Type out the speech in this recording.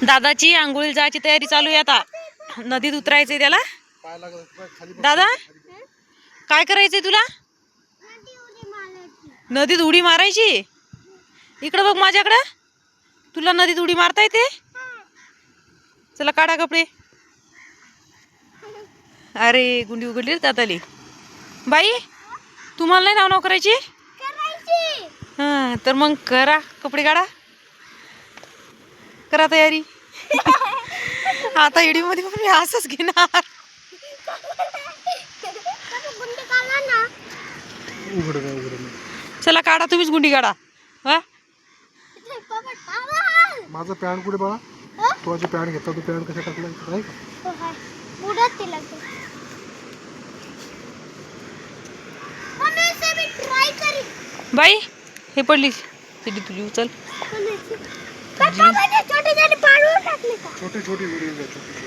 दादाची आंघोळी जायची तयारी चालू आहे आता. नदीत उतरायचंय त्याला. दादा काय करायचंय तुला? नदीत उडी मारायची. इकडं बघ माझ्याकडं. तुला नदीत उडी मारता येते? चला काढा कपडे. अरे गुंडी उघडली रे दादाली. बाई तुम्हाला नाही नाव करायची? हा तर मग करा, कपडे काढा, करा तयारी. आता इडी मध्ये मी असंच घेणार. चला काढा, तुम्हीच गुंडी काढा. हा माझं पॅन्ट कुठे बाळा? तू माझी पॅन्ट घेतला, तू पॅन्ट कशा टाकला नाही का? बाई हे पडली तिडी, तुझी उचल. छोटी छोटी व्हिडिओ, छोटी छोटी.